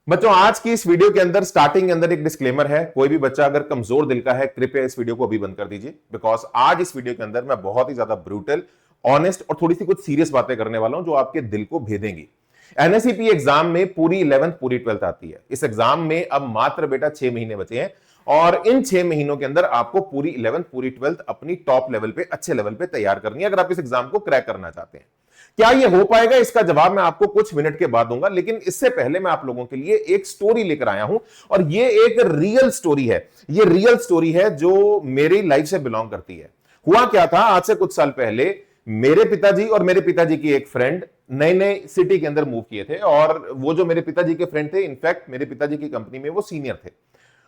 बच्चों, आज की इस वीडियो के अंदर स्टार्टिंग के अंदर एक डिस्क्लेमर है। कोई भी बच्चा अगर कमजोर दिल का है, कृपया इस वीडियो को अभी बंद कर दीजिए। बिकॉज आज इस वीडियो के अंदर मैं बहुत ही ज्यादा ब्रूटल, ऑनेस्ट और थोड़ी सी कुछ सीरियस बातें करने वाला हूं जो आपके दिल को भेदेंगी। एनएससीपी एग्जाम में पूरी 11th पूरी 12th आती है। इस एग्जाम में अब मात्र बेटा 6 महीने बचे हैं और इन 6 महीनों के अंदर आपको पूरी 11th पूरी 12th अपनी टॉप लेवल पे, अच्छे लेवल पे तैयार करनी है अगर आप इस एग्जाम को क्रैक करना चाहते हैं। क्या यह हो पाएगा, इसका जवाब मैं आपको कुछ मिनट के बाद दूंगा, लेकिन इससे पहले मैं आप लोगों के लिए एक स्टोरी लेकर आया हूं और ये एक रियल स्टोरी है। ये रियल स्टोरी है जो मेरी लाइफ से बिलोंग करती है। हुआ क्या था, आज से कुछ साल पहले मेरे पिताजी और मेरे पिताजी की एक फ्रेंड नए नए सिटी के अंदर मूव किए थे और वो जो मेरे पिताजी के फ्रेंड थे, इनफैक्ट मेरे पिताजी की कंपनी में वो सीनियर थे।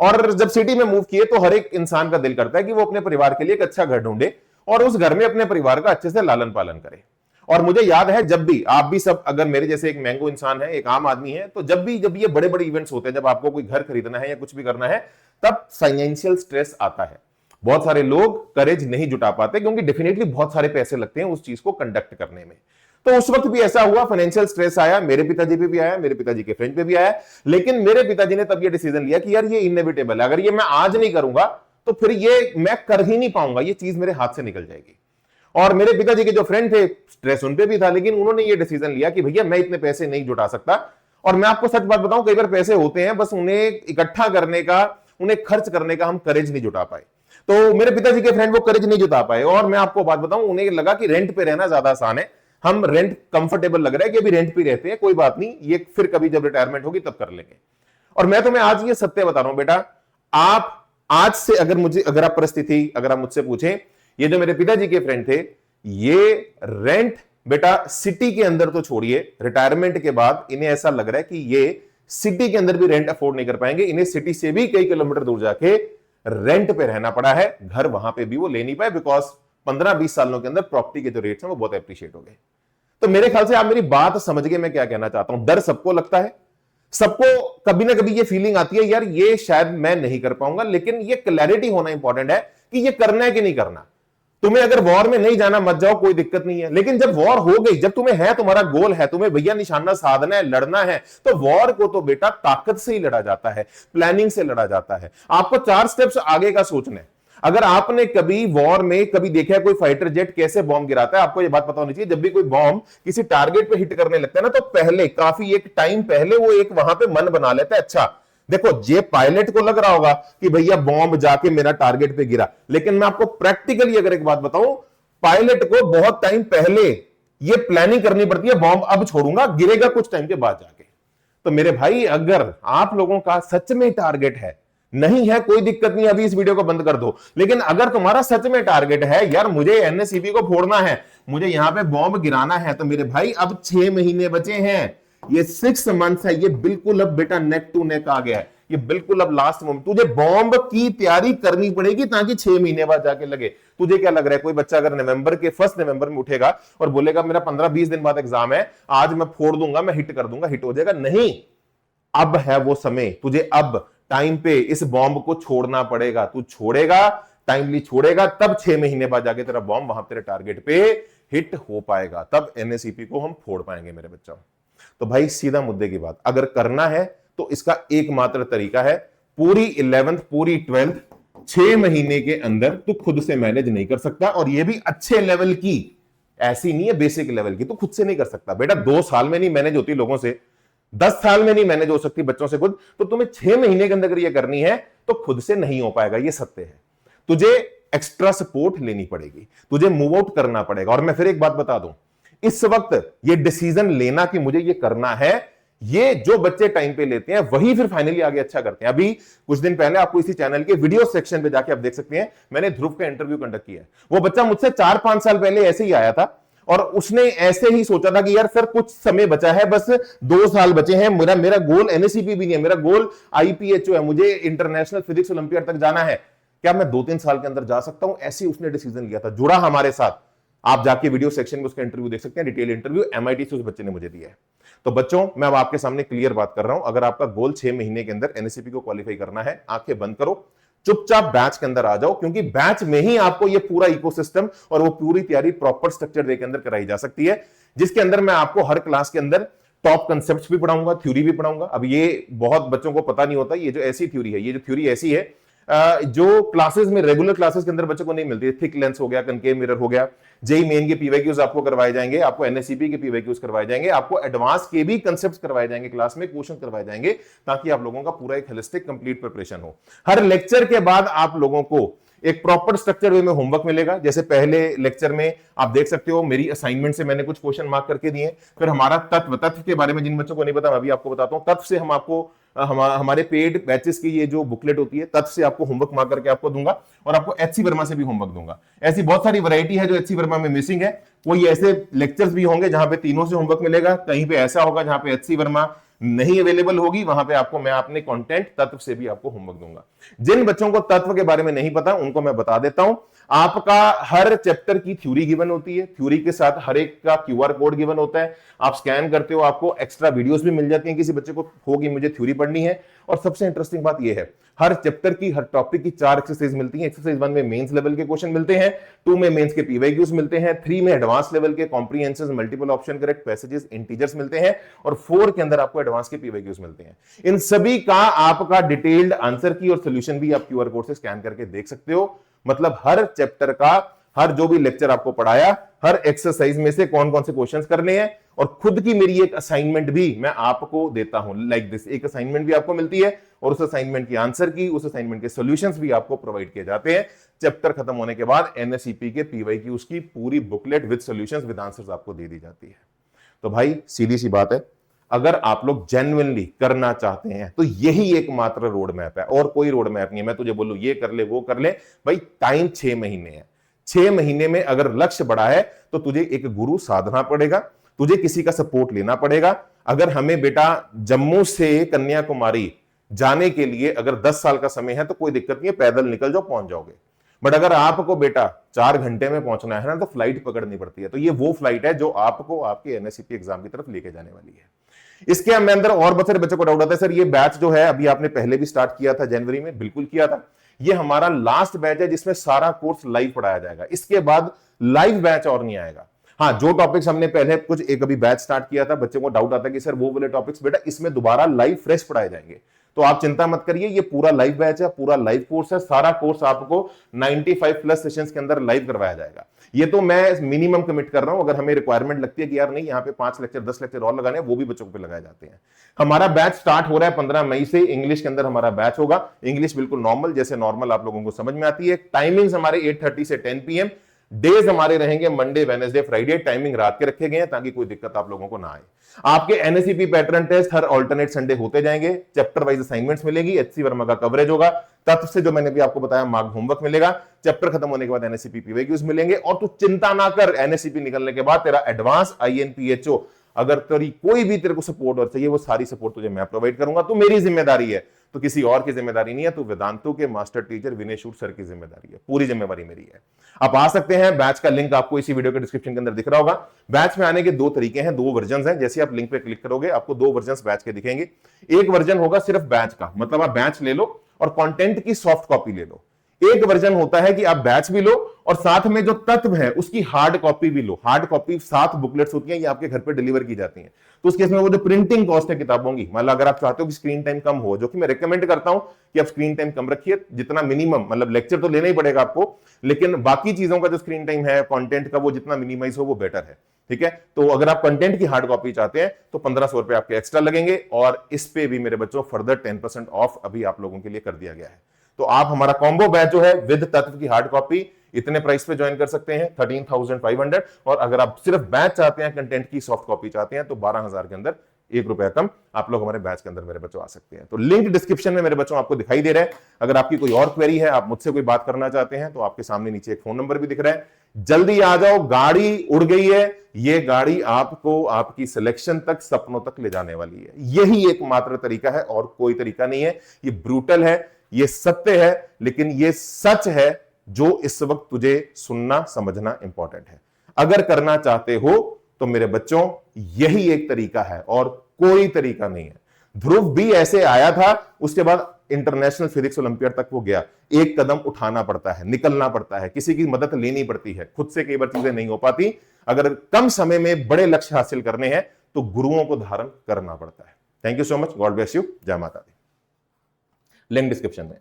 और जब सिटी में मूव किए तो हर एक इंसान का दिल करता है कि वो अपने परिवार के लिए एक अच्छा घर ढूंढे और उस घर में अपने परिवार का अच्छे से लालन पालन करे। और मुझे याद है, जब भी आप भी सब अगर मेरे जैसे एक मैंगो इंसान है, एक आम आदमी है, तो जब ये बड़े बड़े इवेंट्स होते हैं, जब आपको कोई घर खरीदना है या कुछ भी करना है, तब फाइनेंशियल स्ट्रेस आता है। बहुत सारे लोग करेज नहीं जुटा पाते क्योंकि डेफिनेटली बहुत सारे पैसे लगते हैं उस चीज को कंडक्ट करने में। तो उस वक्त भी ऐसा हुआ, फाइनेंशियल स्ट्रेस आया, मेरे पिताजी पे भी आया, मेरे पिताजी के फ्रेंड पे भी आया। लेकिन मेरे पिताजी ने तब ये डिसीजन लिया कि यार ये इनएविटेबल है, अगर ये मैं आज नहीं करूंगा तो फिर ये मैं कर ही नहीं पाऊंगा, ये चीज मेरे हाथ से निकल जाएगी। और मेरे पिताजी के जो फ्रेंड थे, स्ट्रेस उन पे भी था, लेकिन उन्होंने ये डिसीजन लिया कि भैया मैं इतने पैसे नहीं जुटा सकता। और मैं आपको सच बात बताऊं, कई बार पैसे होते हैं, बस उन्हें इकट्ठा करने का, उन्हें खर्च करने का हम करेज नहीं जुटा पाए। तो मेरे पिताजी के फ्रेंड वो करेज नहीं जुटा पाए और मैं आपको बात बताऊं, उन्हें लगा कि रेंट पे रहना ज्यादा आसान है, हम रेंट कंफर्टेबल लग रहा है कि अभी रेंट पे रहते हैं, कोई बात नहीं, ये फिर कभी जब रिटायरमेंट होगी तब कर लेंगे। और मैं तुम्हें आज ये सत्य बता रहा हूं बेटा, आप आज से अगर आप परिस्थिति अगर आप मुझसे पूछें, ये जो मेरे पिताजी के फ्रेंड थे, ये रेंट बेटा सिटी के अंदर तो छोड़िए, रिटायरमेंट के बाद इन्हें ऐसा लग रहा है कि ये सिटी के अंदर भी रेंट अफोर्ड नहीं कर पाएंगे, इन्हें सिटी से भी कई किलोमीटर दूर जाके रेंट पे रहना पड़ा है। घर वहां पे भी वो ले नहीं पाए बिकॉज 15-20 सालों के अंदर प्रॉपर्टी के जो रेट्स हैं वो बहुत एप्रिशिएट हो गए। तो मेरे ख्याल से आप मेरी बात समझ गए मैं क्या कहना चाहता हूं। डर सबको लगता है, सबको कभी ना कभी ये फीलिंग आती है यार ये शायद मैं नहीं कर पाऊंगा, लेकिन ये क्लैरिटी होना इंपॉर्टेंट है कि ये करना है कि नहीं करना। तुम्हें अगर वॉर में नहीं जाना, मत जाओ, कोई दिक्कत नहीं है, लेकिन जब वॉर हो गई, जब तुम्हें है, तुम्हारा गोल है, तुम्हें भैया निशाना साधना है, लड़ना है, तो वॉर को तो बेटा ताकत से ही लड़ा जाता है, प्लानिंग से लड़ा जाता है। आपको 4 स्टेप्स आगे का सोचना है। अगर आपने कभी वॉर में कभी देखा है कोई फाइटर जेट कैसे बॉम्ब गिराता है, आपको यह बात पता होनी चाहिए, जब भी कोई बॉम्ब किसी टारगेट पे हिट करने लगता है ना, तो पहले काफी एक टाइम पहले वो एक वहां पे मन बना लेता है, अच्छा देखो ये पायलट को लग रहा होगा कि भैया बॉम्ब जाके मेरा टारगेट पे गिरा, लेकिन मैं आपको प्रैक्टिकली अगर एक बात बताऊं, पायलट को बहुत टाइम पहले ये प्लानिंग करनी पड़ती है, बॉम्ब अब छोड़ूंगा, गिरेगा कुछ टाइम के बाद जाके। तो मेरे भाई, अगर आप लोगों का सच में टारगेट है, नहीं है कोई दिक्कत नहीं, अभी इस वीडियो को बंद कर दो, लेकिन अगर तुम्हारा सच में टारगेट है यार मुझे एनएससीपी को फोड़ना है, मुझे यहां पे बॉम्ब गिराना है, तो मेरे भाई अब 6 महीने बचे हैं, ये 6 मंथ्स है, ये बिल्कुल अब बेटा नेक टू नेक आ गया है, ये बिल्कुल अब लास्ट मोमेंट, तुझे बॉम्ब की तैयारी करनी पड़ेगी ताकि 6 महीने बाद जाके लगे। तुझे क्या लग रहा है, कोई बच्चा अगर फर्स्ट नवंबर में उठेगा और बोलेगा मेरा 15-20 दिन बाद एग्जाम है, आज मैं फोड़ दूंगा, मैं हिट कर दूंगा, हिट हो जाएगा? नहीं, अब है वो समय, तुझे अब टाइम पे इस बॉम्ब को छोड़ना पड़ेगा। तू छोड़ेगा, टाइमली छोड़ेगा, तब 6 महीने बाद जाके तेरा बॉम्ब वहां तेरे टारगेट पे हिट हो पाएगा, तब एनएससीपी को हम फोड़ पाएंगे मेरे बच्चों। तो भाई सीधा मुद्दे की बात, अगर करना है तो इसका एकमात्र तरीका है, पूरी 11th पूरी 12th 6 महीने के अंदर तू खुद से मैनेज नहीं कर सकता, और ये भी अच्छे लेवल की, ऐसी नहीं है बेसिक लेवल की, तू खुद से नहीं कर सकता बेटा। 2 साल में नहीं मैनेज होती लोगों से, 10 साल में नहीं मैनेज हो सकती बच्चों से खुद, तो तुम्हें 6 महीने के अंदर अगर ये करनी है तो खुद से नहीं हो पाएगा, ये सत्य है। तुझे एक्स्ट्रा सपोर्ट लेनी पड़ेगी, तुझे मूव आउट करना पड़ेगा। और मैं फिर एक बात बता दूं, इस वक्त ये डिसीजन लेना कि मुझे ये करना है, ये जो बच्चे टाइम पे लेते हैं वही फिर फाइनली आगे अच्छा करते हैं। अभी कुछ दिन पहले आपको इसी चैनल के वीडियो सेक्शन पे जाके आप देख सकते हैं, मैंने ध्रुव का इंटरव्यू कंडक्ट किया है। वो बच्चा मुझसे 4-5 साल पहले ऐसे ही आया था और उसने ऐसे ही सोचा था कि यार सर कुछ समय बचा है, बस 2 साल बचे हैं, मेरा गोल एनएससीपी भी नहीं है, मेरा गोल आईपीएचओ है, मुझे इंटरनेशनल फिजिक्स ओलंपियाड तक जाना है, क्या मैं 2-3 साल के अंदर जा सकता हूं? ऐसे ही उसने डिसीजन लिया था, जुड़ा हमारे साथ। आप जाके वीडियो सेक्शन में उसका इंटरव्यू देख सकते हैं, डिटेल इंटरव्यू एमआईटी से उस बच्चे ने मुझे दिया है। तो बच्चों, मैं अब आपके सामने क्लियर बात कर रहा हूं, अगर आपका गोल 6 महीने के अंदर एनएससीपी को क्वालिफाई करना है, आंखें बंद करो, चुपचाप बैच के अंदर आ जाओ, क्योंकि बैच में ही आपको ये पूरा इकोसिस्टम और वो पूरी तैयारी प्रॉपर स्ट्रक्चर दे के अंदर कराई जा सकती है, जिसके अंदर मैं आपको हर क्लास के अंदर टॉप कंसेप्ट्स भी पढ़ाऊंगा, थ्योरी भी पढ़ाऊंगा। अब ये बहुत बच्चों को पता नहीं होता, ये जो ऐसी थ्योरी है, ये जो थ्योरी ऐसी है जो क्लासेस में, रेगुलर क्लासेस के अंदर बच्चों को नहीं मिलती है। थिक लेंस हो गया, कनकेव मिरर हो गया, जेई मेन के पीवाईक्यूज आपको करवाए जाएंगे, आपको एनएससीपी के पीवाईक्यूज करवाए जाएंगे, आपको एडवांस के भी कंसेप्ट्स करवाए जाएंगे, क्लास में क्वेश्चन करवाए जाएंगे, ताकि आप लोगों का पूरा एक होलिस्टिक कंप्लीट प्रिपरेशन हो। हर लेक्चर के बाद आप लोगों को एक प्रॉपर स्ट्रक्चर वे में होमवर्क मिलेगा। जैसे पहले लेक्चर में आप देख सकते हो, मेरी असाइनमेंट से मैंने कुछ क्वेश्चन मार्क करके दिए। फिर हमारा तत्व के बारे में जिन बच्चों को नहीं पता, मैं अभी आपको बताता हूं। तत्व से हम आपको हमारे पेड बैचेस की ये जो बुकलेट होती है, तत्व से आपको होमवर्क मार्क करके आपको दूंगा, और आपको एचसी वर्मा से भी होमवर्क दूंगा। ऐसी बहुत सारी वैरायटी है जो एचसी वर्मा में मिसिंग है। कोई ऐसे लेक्चर्स भी होंगे जहां पे तीनों से होमवर्क मिलेगा, कहीं पे ऐसा होगा जहां पे एचसी वर्मा नहीं अवेलेबल होगी, वहां पे आपको मैं अपने कंटेंट तत्व से भी आपको होमवर्क दूंगा। जिन बच्चों को तत्व के बारे में नहीं पता उनको मैं बता देता हूं। आपका हर चैप्टर की थ्योरी गिवन होती है, थ्योरी के साथ हर एक का क्यूआर कोड गिवन होता है, आप स्कैन करते हो, आपको एक्स्ट्रा वीडियोस भी मिल जाती हैं। किसी बच्चे को होगी मुझे थ्योरी पढ़नी है, और सबसे इंटरेस्टिंग बात यह है, हर चैप्टर की, हर टॉपिक की 4 एक्सरसाइज मिलती हैं। एक्सरसाइज 1 में मेंस लेवल के क्वेश्चन मिलते हैं, 2 में मेंस के पीवाईक्यूज मिलते हैं, 3 में एडवांस लेवल के comprehensive multiple option correct passages integers मिलते हैं, और 4 के अंदर आपको एडवांस के पीवाईक्यूज मिलते हैं। इन सभी का आपका डिटेल्ड आंसर की और सोल्यूशन भी आप क्यूआर कोड से स्कैन करके देख सकते हो। मतलब हर चैप्टर का, हर जो भी लेक्चर आपको पढ़ाया, हर एक्सरसाइज में से कौन कौन से क्वेश्चंस करने हैं, और खुद की मेरी एक असाइनमेंट भी मैं आपको देता हूं। लाइक दिस, एक असाइनमेंट भी आपको मिलती है, और उस असाइनमेंट की आंसर की, उस असाइनमेंट के सॉल्यूशंस भी आपको प्रोवाइड किए जाते हैं। चैप्टर खत्म होने के बाद एनएसईपी के पीवाईक्यूज की पूरी booklet with solutions with answers आपको दे दी जाती है। तो भाई सीधी सी बात है, अगर आप लोग जेन्युइनली करना चाहते हैं तो यही एकमात्र रोड मैप है, और कोई रोड मैप नहीं है। मैं तुझे बोलूं ये कर ले वो कर ले, भाई टाइम 6 महीने है। 6 महीने में अगर लक्ष्य बड़ा है तो तुझे एक गुरु साधना पड़ेगा, तुझे किसी का सपोर्ट लेना पड़ेगा। अगर हमें बेटा जम्मू से कन्याकुमारी जाने के लिए अगर 10 साल का समय है तो कोई दिक्कत नहीं है, पैदल निकल जाओ, पहुंच जाओगे। बट अगर आपको बेटा 4 घंटे में पहुंचना है ना, तो फ्लाइट पकड़नी पड़ती है। तो ये वो फ्लाइट है जो आपको आपके एनएससीपी एग्जाम की तरफ लेके जाने वाली है। इसके अंदर और बहुत सारे बच्चों को डाउट आता है, सर ये बैच जो है अभी आपने पहले भी स्टार्ट किया था जनवरी में, बिल्कुल किया था। ये हमारा लास्ट बैच है जिसमें सारा कोर्स लाइव पढ़ाया जाएगा। इसके बाद लाइव बैच और नहीं आएगा। हाँ, जो टॉपिक्स हमने पहले कुछ एक अभी बैच स्टार्ट किया था, बच्चों को डाउट आता है कि सर वो वाले टॉपिक्स बेटा इसमें दोबारा लाइव फ्रेश पढ़ाए जाएंगे। तो आप चिंता मत करिए, ये पूरा लाइव बैच है, पूरा लाइव कोर्स है। सारा कोर्स आपको 95 प्लस सेशंस के अंदर लाइव करवाया जाएगा। ये तो मैं मिनिमम कमिट कर रहा हूं। अगर हमें रिक्वायरमेंट लगती है कि यार नहीं यहाँ पे 5 लेक्चर 10 लेक्चर और लगाने, वो भी बच्चों पे लगाए जाते हैं। हमारा बैच स्टार्ट हो रहा है 15 मई से। इंग्लिश के अंदर हमारा बैच होगा। इंग्लिश बिल्कुल नॉर्मल, जैसे नॉर्मल आप लोगों को समझ में आती है। टाइमिंग्स हमारे 8:30 से 10 PM। डेज हमारे रहेंगे मंडे, वेडनेसडे, फ्राइडे। टाइमिंग रात के रखे गए हैं ताकि कोई दिक्कत आप लोगों को ना आए। आपके एनएसईपी पैटर्न टेस्ट हर ऑल्टरनेट संडे होते जाएंगे। चैप्टर वाइज असाइनमेंट्स मिलेगी, एचसी वर्मा का कवरेज होगा, तत्व से जो मैंने भी आपको बताया मार्क होमवर्क मिलेगा। चैप्टर खत्म होने के बाद एनएसईपी पीवाईक्यूज मिलेंगे। और तू चिंता ना कर, एनएसईपी निकलने के बाद तेरा एडवांस आईएनपीएचओ, अगर तेरी कोई भी तेरे को सपोर्ट और चाहिए, वो सारी सपोर्ट तुझे मैं प्रोवाइड करूंगा। तो मेरी जिम्मेदारी है, तो किसी और की जिम्मेदारी नहीं है। तो वेदांतु के मास्टर टीचर विनय शूट सर की जिम्मेदारी है, पूरी जिम्मेवारी मेरी है। आप आ सकते हैं। बैच का लिंक आपको इसी वीडियो के डिस्क्रिप्शन के अंदर दिख रहा होगा। बैच में आने के 2 तरीके हैं, 2 वर्जन हैं। जैसे आप लिंक पे क्लिक करोगे आपको 2 वर्जन बैच के दिखेंगे। एक वर्जन होगा सिर्फ बैच का, मतलब आप बैच ले लो और कंटेंट की सॉफ्ट कॉपी ले लो। एक वर्जन होता है कि आप बैच भी लो और साथ में जो तत्व है उसकी हार्ड कॉपी भी लो। हार्ड कॉपी 7 बुकलेट्स होती हैं, ये आपके घर पे डिलीवर की जाती हैं। तो उस केस में वो जो प्रिंटिंग कॉस्ट है किताबों की, मतलब अगर आप चाहते हो कि स्क्रीन टाइम कम हो, जो कि मैं रिकमेंड करता हूं कि आप स्क्रीन टाइम कम रखिए, जितना मिनिमम, मतलब लेक्चर तो लेना ही पड़ेगा आपको, लेकिन बाकी चीजों का जो स्क्रीन टाइम है कंटेंट का, वो जितना मिनिमाइज हो वो बेटर है। ठीक है, तो अगर आप कंटेंट की हार्ड कॉपी चाहते हैं तो 1500 रुपए आपके एक्स्ट्रा लगेंगे। और इस पे भी मेरे बच्चों फर्दर 10% ऑफ अभी आप लोगों के लिए कर दिया गया है। तो आप हमारा कॉम्बो बैच जो है विद तत्व की हार्ड कॉपी इतने प्राइस पे ज्वाइन कर सकते हैं, 13,500। और अगर आप सिर्फ बैच चाहते हैं, कंटेंट की सॉफ्ट कॉपी चाहते हैं, तो 12,000 के अंदर 1 रुपया कम आप लोग हमारे बैच के अंदर मेरे बच्चों आ सकते हैं। तो लिंक डिस्क्रिप्शन में मेरे बच्चों आपको दिखाई दे रहा है। अगर आपकी कोई और क्वेरी है, आप मुझसे कोई बात करना चाहते हैं, तो आपके सामने नीचे एक फोन नंबर भी दिख रहा है। जल्दी आ जाओ, गाड़ी उड़ गई है। ये गाड़ी आपको आपकी सिलेक्शन तक, सपनों तक ले जाने वाली है। यही एकमात्र तरीका है और कोई तरीका नहीं है। ये ब्रूटल है, ये सत्य है, लेकिन ये सच है जो इस वक्त तुझे सुनना समझना इंपॉर्टेंट है। अगर करना चाहते हो तो मेरे बच्चों यही एक तरीका है और कोई तरीका नहीं है। ध्रुव भी ऐसे आया था, उसके बाद इंटरनेशनल फिजिक्स ओलंपियाड तक वो गया। एक कदम उठाना पड़ता है, निकलना पड़ता है, किसी की मदद लेनी पड़ती है, खुद से कई बार चीजें नहीं हो पाती। अगर कम समय में बड़े लक्ष्य हासिल करने हैं तो गुरुओं को धारण करना पड़ता है। Thank you so much, God bless you, जय माता दी। लिंक डिस्क्रिप्शन में।